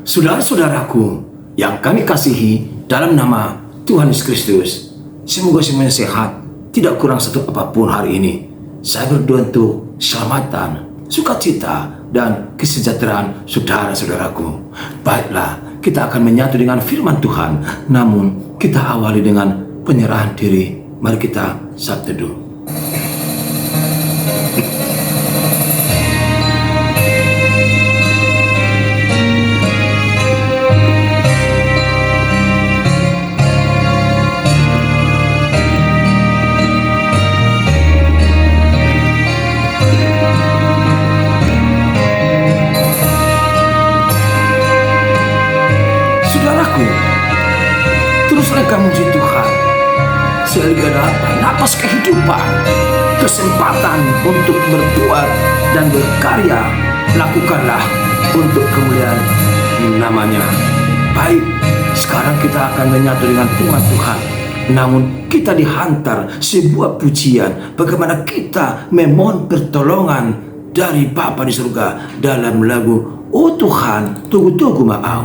Saudara-saudaraku yang kami kasihi dalam nama Tuhan Yesus Kristus, semoga semuanya sehat, tidak kurang satu apapun hari ini. Saya berdoa untuk keselamatan, sukacita, dan kesejahteraan saudara-saudaraku. Baiklah, kita akan menyatu dengan firman Tuhan, namun kita awali dengan penyerahan diri. Mari kita saat teduh. Teruslah kamu memuji Tuhan sehingga dapat napas kehidupan, kesempatan untuk berbuat dan berkarya. Lakukanlah untuk kemuliaan namanya. Baik, sekarang kita akan menyatu dengan firman Tuhan, namun kita dihantar sebuah pujian bagaimana kita memohon pertolongan dari Bapa di surga dalam lagu "Oh Tuhan, tunggu-tunggu mau."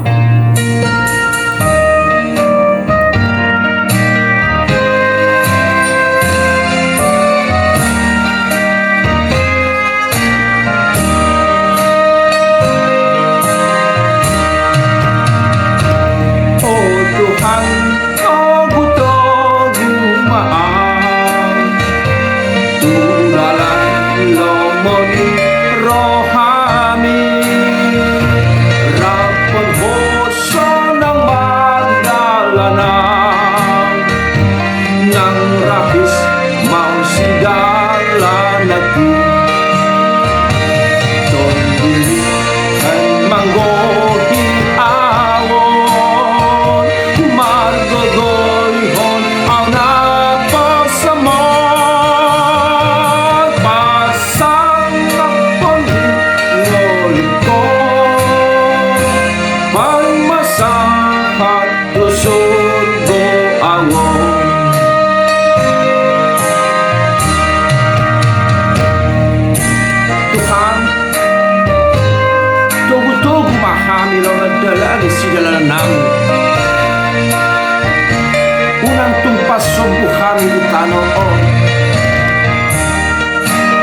Unang tumpas subuhan di tanoon,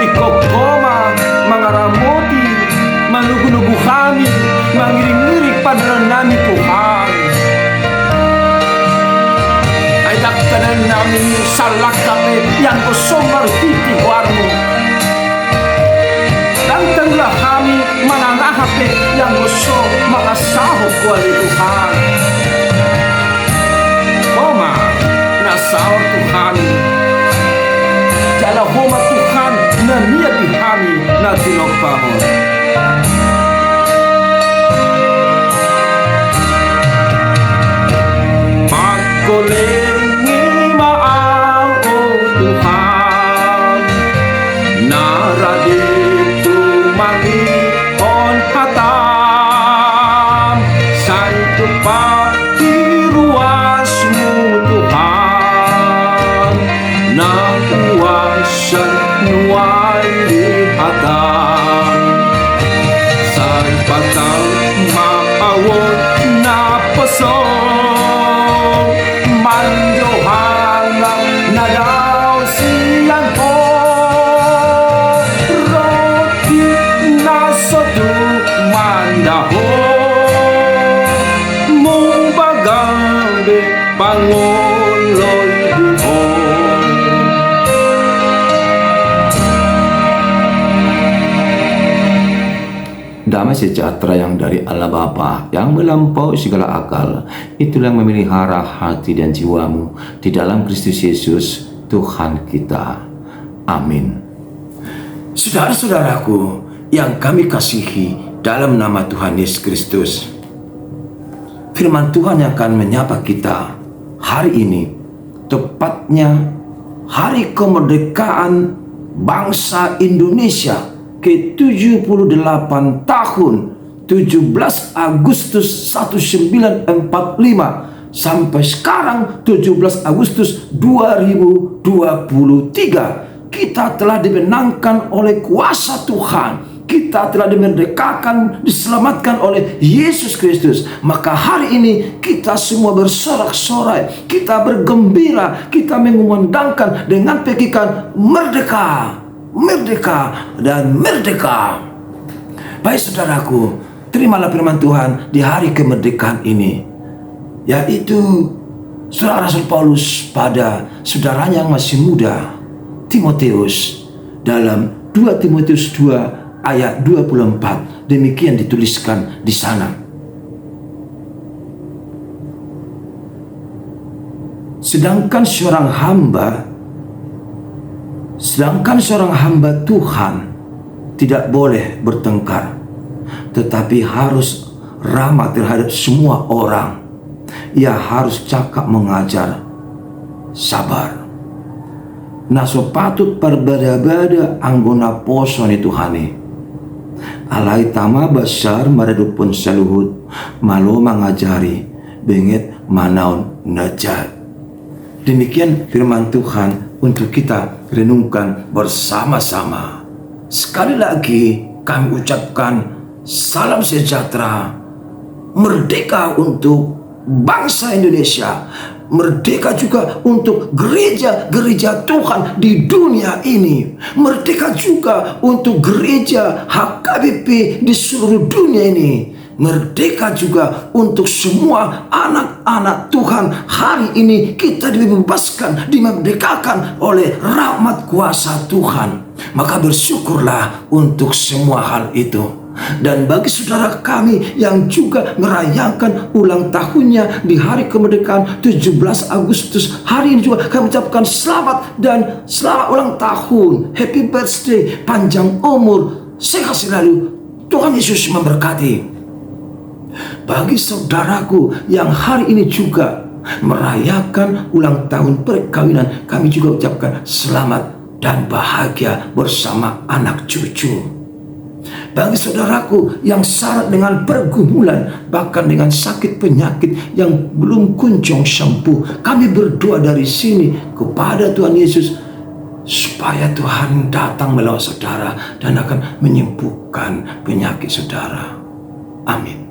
ikokoma mangaramuti, manugu-nugu kami, mangiring-ngiring pada nami Tuhan. Ay daktanan namin salak kami yang kosomar titi warmo. Dantanglah kami mananahapit yang koso makasahok wali Tuhan. Sahur Tuhan, jala homa Tuhan na niya dihani na tinopamon. Magkulingi maaw o Tuhan, naradito mangihon hatam, santo pa iruas mo Tuhan. Nakuwasan nuway lihatan San patang maawon na pasong Manjohangang na daw silang ko Roti na sa tumandaho Mong bagambi panguloy buhon. Damai sejahtera yang dari Allah Bapa yang melampaui segala akal, itulah yang memelihara hati dan jiwamu di dalam Kristus Yesus Tuhan kita. Amin. Saudara-saudaraku yang kami kasihi dalam nama Tuhan Yesus Kristus, firman Tuhan yang akan menyapa kita hari ini, tepatnya hari kemerdekaan bangsa Indonesia ke-78 tahun 17 Agustus 1945 sampai sekarang 17 Agustus 2023 kita telah dimenangkan oleh kuasa Tuhan. kita telah dimerdekakan, diselamatkan oleh Yesus Kristus. Maka hari ini kita semua bersorak-sorai, kita bergembira, kita mengumandangkan dengan pekikan merdeka, merdeka, dan merdeka. Baik saudaraku, terimalah firman Tuhan di hari kemerdekaan ini, yaitu Saudara Rasul Paulus pada saudaranya yang masih muda, Timotius, dalam 2 Timotius 2 ayat 24. Demikian dituliskan di sana. Sedangkan seorang hamba Tuhan tidak boleh bertengkar, tetapi harus ramah terhadap semua orang. Ia harus cakap mengajar, sabar. Naso patut perbeda-beda anggona poson itu hani. Alai tama besar meredupun seluhut, malu mengajari, benget manaun najat. Demikian firman Tuhan untuk kita renungkan bersama-sama. Sekali lagi kami ucapkan salam sejahtera, merdeka untuk bangsa Indonesia, merdeka juga untuk gereja-gereja Tuhan di dunia ini, merdeka juga untuk gereja HKBP di seluruh dunia ini, merdeka juga untuk semua anak-anak Tuhan. Hari ini kita dibebaskan, dimerdekakan oleh rahmat kuasa Tuhan. Maka bersyukurlah untuk semua hal itu. Dan bagi saudara kami yang juga merayakan ulang tahunnya di hari kemerdekaan 17 Agustus, hari ini juga kami ucapkan selamat dan selamat ulang tahun, happy birthday, panjang umur, sehat selalu. Tuhan Yesus memberkati. Bagi saudaraku yang hari ini juga merayakan ulang tahun perkawinan, kami juga ucapkan selamat dan bahagia bersama anak cucu. Bagi saudaraku yang syarat dengan pergumulan, bahkan dengan sakit penyakit yang belum kunjung sembuh, kami berdoa dari sini kepada Tuhan Yesus supaya Tuhan datang melalui saudara dan akan menyembuhkan penyakit saudara. Amin.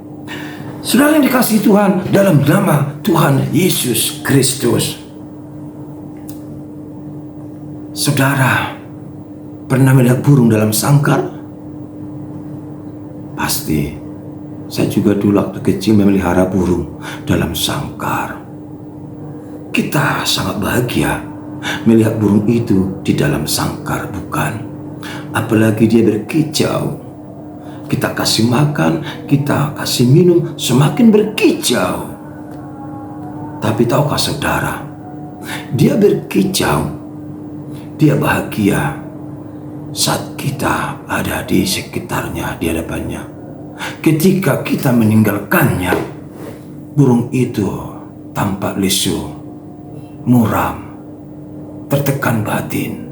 Saudara yang dikasihi Tuhan, dalam nama Tuhan Yesus Kristus, saudara pernah melihat burung dalam sangkar? Pasti. Saya juga dulu waktu kecil memelihara burung dalam sangkar. Kita sangat bahagia melihat burung itu di dalam sangkar, bukan? Apalagi dia berkicau. Kita kasih makan, kita kasih minum, semakin berkicau. Tapi tahukah saudara, dia berkicau, dia bahagia saat kita ada di sekitarnya, di hadapannya. Ketika kita meninggalkannya, burung itu tampak lesu, muram, tertekan batin.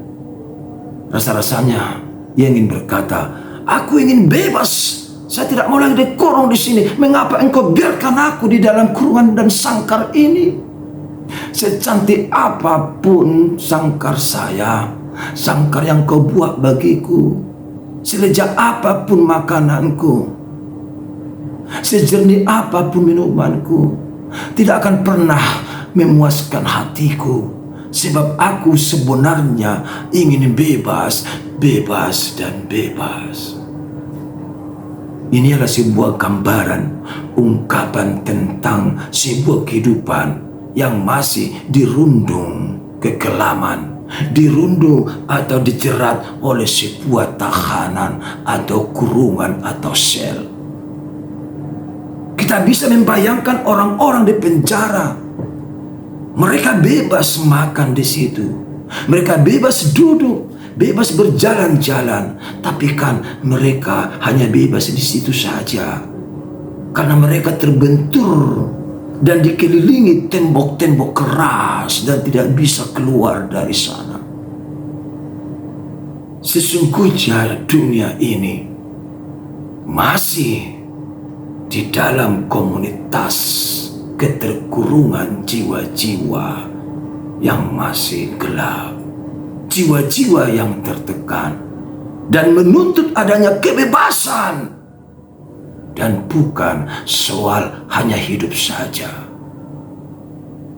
Rasa-rasanya ia ingin berkata, aku ingin bebas. Saya tidak mau lagi dikurung di sini. Mengapa engkau biarkan aku di dalam kurungan dan sangkar ini? Secantik apapun sangkar saya, sangkar yang kau buat bagiku, selezat apapun makananku, sejernih apapun minumanku, tidak akan pernah memuaskan hatiku, sebab aku sebenarnya ingin bebas, bebas dan bebas. Ini adalah sebuah gambaran, ungkapan tentang sebuah kehidupan yang masih dirundung kekelaman, dirundung atau dijerat oleh sebuah tahanan atau kurungan atau sel. Kita bisa membayangkan orang-orang di penjara. Mereka bebas makan di situ, mereka bebas duduk, bebas berjalan-jalan, tapi kan mereka hanya bebas di situ saja, karena mereka terbentur dan dikelilingi tembok-tembok keras dan tidak bisa keluar dari sana. Sesungguhnya dunia ini masih di dalam komunitas keterkurungan jiwa-jiwa yang masih gelap, jiwa-jiwa yang tertekan, dan menuntut adanya kebebasan, dan bukan soal hanya hidup saja.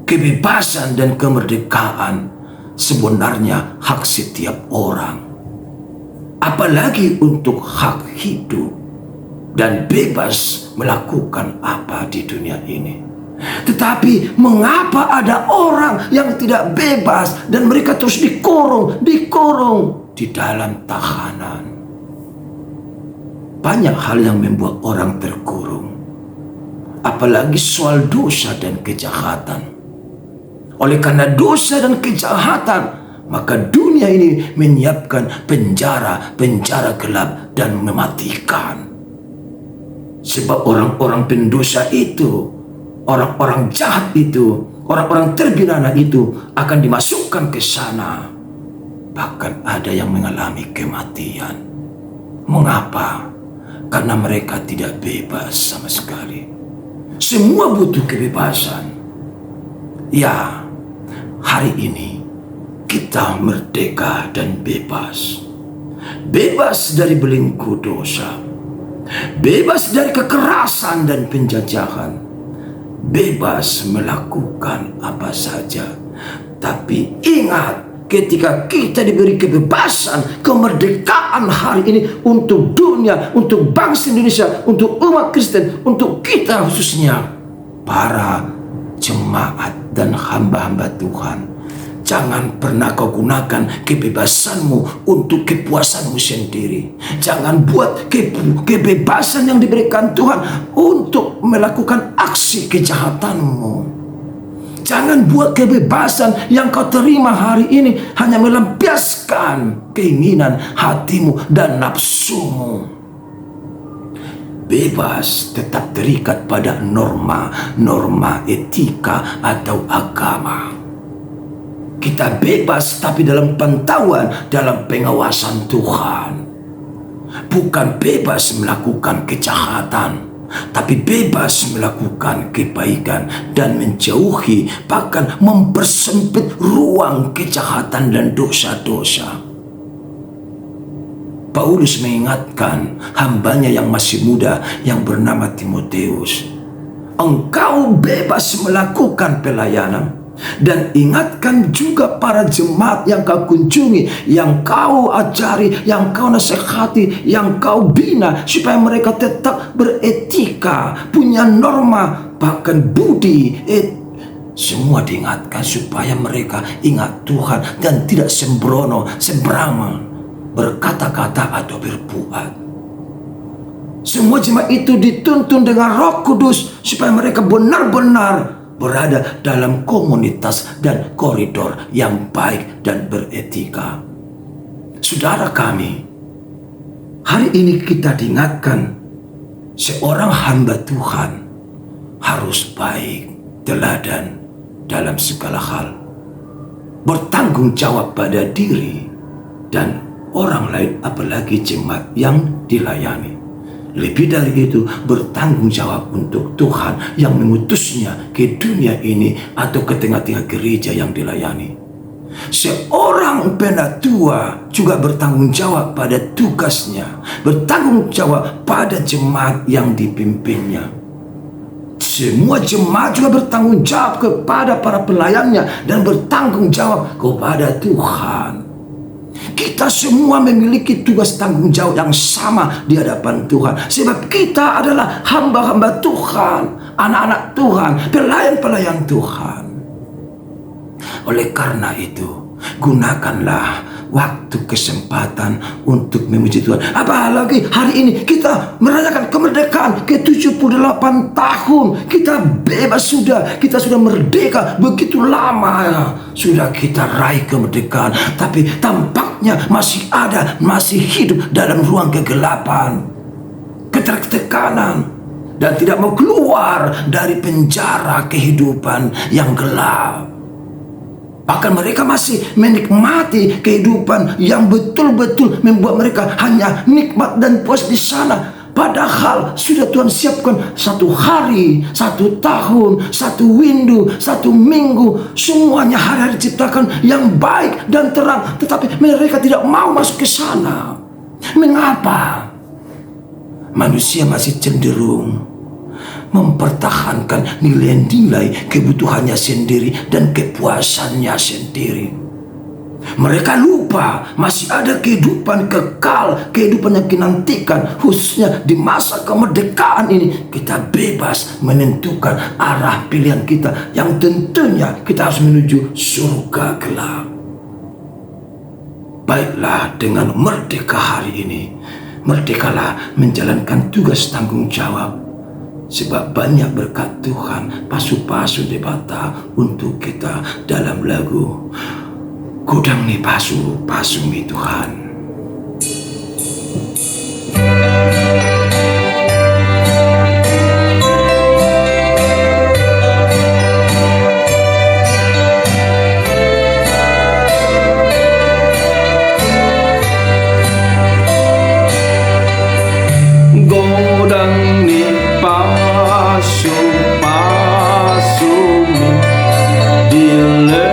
Kebebasan dan kemerdekaan sebenarnya hak setiap orang, apalagi untuk hak hidup dan bebas melakukan apa di dunia ini. Tetapi mengapa ada orang yang tidak bebas dan mereka terus dikurung di dalam tahanan? Banyak hal yang membuat orang terkurung, apalagi soal dosa dan kejahatan. Oleh karena dosa dan kejahatan, maka dunia ini menyiapkan penjara gelap dan mematikan. Sebab orang-orang pendosa itu, orang-orang jahat itu, orang-orang terbinana itu akan dimasukkan ke sana. Bahkan ada yang mengalami kematian. Mengapa? Karena mereka tidak bebas sama sekali. Semua butuh kebebasan. Ya, hari ini kita merdeka dan bebas. Bebas dari belenggu dosa. Bebas dari kekerasan dan penjajahan. Bebas melakukan apa saja. Tapi ingat, ketika kita diberi kebebasan, kemerdekaan hari ini untuk dunia, untuk bangsa Indonesia, untuk umat Kristen, untuk kita khususnya, para jemaat dan hamba-hamba Tuhan, jangan pernah kau gunakan kebebasanmu untuk kepuasanmu sendiri. Jangan buat kebebasan yang diberikan Tuhan untuk melakukan aksi kejahatanmu. Jangan buat kebebasan yang kau terima hari ini hanya melampiaskan keinginan hatimu dan nafsumu. Bebas tetap terikat pada norma etika atau agama. Kita bebas tapi dalam pantauan, dalam pengawasan Tuhan. Bukan bebas melakukan kejahatan, tapi bebas melakukan kebaikan dan menjauhi, bahkan mempersempit ruang kejahatan dan dosa-dosa. Paulus mengingatkan hambanya yang masih muda yang bernama Timoteus, engkau bebas melakukan pelayanan. Dan ingatkan juga para jemaat yang kau kunjungi, yang kau ajari, yang kau nasihati, yang kau bina, supaya mereka tetap beretika, punya norma, bahkan budi. Semua diingatkan supaya mereka ingat Tuhan dan tidak sembrono, sembarangan berkata-kata atau berbuat. Semua jemaat itu dituntun dengan Roh Kudus supaya mereka benar-benar berada dalam komunitas dan koridor yang baik dan beretika. Saudara kami, hari ini kita diingatkan seorang hamba Tuhan harus baik, teladan dalam segala hal, bertanggung jawab pada diri dan orang lain, apalagi jemaat yang dilayani. Lebih dari itu, bertanggung jawab untuk Tuhan yang mengutusnya ke dunia ini atau ke tengah-tengah gereja yang dilayani. Seorang penatua juga bertanggung jawab pada tugasnya, bertanggung jawab pada jemaat yang dipimpinnya. Semua jemaat juga bertanggung jawab kepada para pelayannya dan bertanggung jawab kepada Tuhan. Kita semua memiliki tugas tanggung jawab yang sama di hadapan Tuhan. Sebab kita adalah hamba-hamba Tuhan, anak-anak Tuhan, pelayan-pelayan Tuhan. Oleh karena itu, gunakanlah waktu, kesempatan untuk memuji Tuhan. Apalagi hari ini kita merayakan kemerdekaan ke-78 tahun. Kita bebas sudah, kita sudah merdeka begitu lama ya. Sudah kita raih kemerdekaan, tapi tampaknya masih hidup dalam ruang kegelapan, ketertekanan, dan tidak mau keluar dari penjara kehidupan yang gelap. Bahkan mereka masih menikmati kehidupan yang betul-betul membuat mereka hanya nikmat dan puas di sana. Padahal sudah Tuhan siapkan 1 hari, 1 tahun, 1 windu, 1 minggu. Semuanya hari-hari diciptakan yang baik dan terang. Tetapi mereka tidak mau masuk ke sana. Mengapa manusia masih cenderung mempertahankan nilai-nilai kebutuhannya sendiri dan kepuasannya sendiri? Mereka lupa masih ada kehidupan kekal, kehidupan yang dinantikan. Khususnya di masa kemerdekaan ini, kita bebas menentukan arah pilihan kita, yang tentunya kita harus menuju surga kelak. Baiklah, dengan merdeka hari ini, merdekalah menjalankan tugas tanggung jawab, sebab banyak berkat Tuhan pasu-pasu debata untuk kita dalam lagu Godang ni pasu, pasu mi Tuhan. Godang ni pasu, pasu mi dile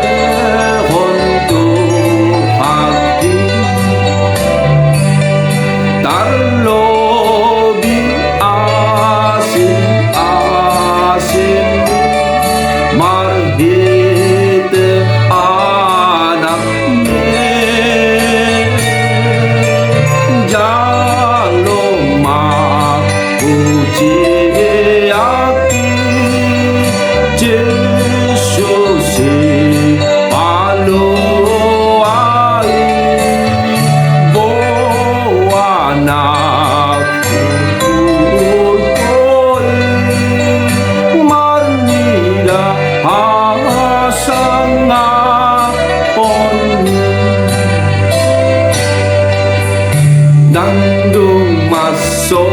Nandung masuk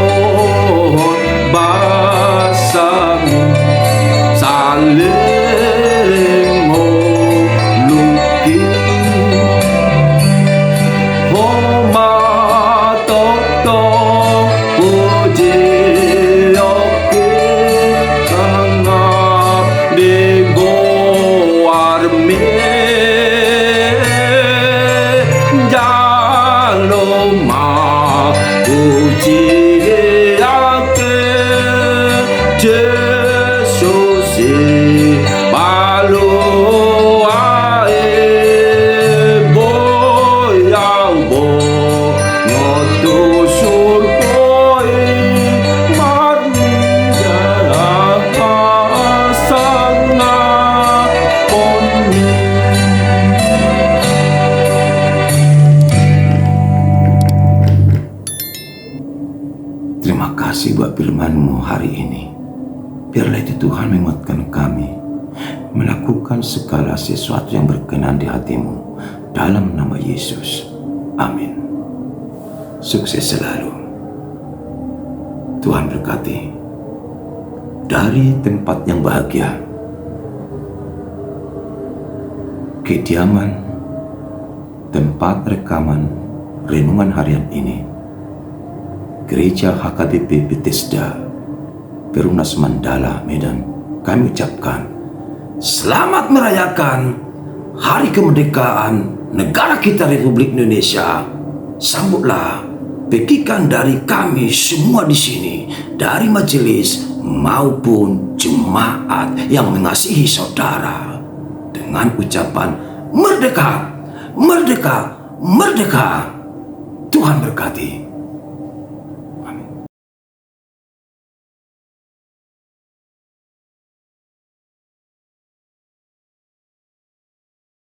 basang saling moluki homa toto puji oke sangat dego arme jaloma puji ake Jesus balo ae boyang bo ngoto surpoi marni jara pasana ponni. Terima kasih buat firman-Mu hari ini. Biarlah itu Tuhan menguatkan kami melakukan segala sesuatu yang berkenan di hati-Mu. Dalam nama Yesus. Amin. Sukses selalu. Tuhan berkati. Dari tempat yang bahagia, kediaman, tempat rekaman renungan harian ini, Gereja HKBP Bethesda, Perumnas Mandala, Medan, kami ucapkan selamat merayakan Hari Kemerdekaan negara kita Republik Indonesia. Sambutlah pekikan dari kami semua di sini, dari majelis maupun jemaat yang mengasihi saudara, dengan ucapan merdeka, merdeka, merdeka. Tuhan berkati.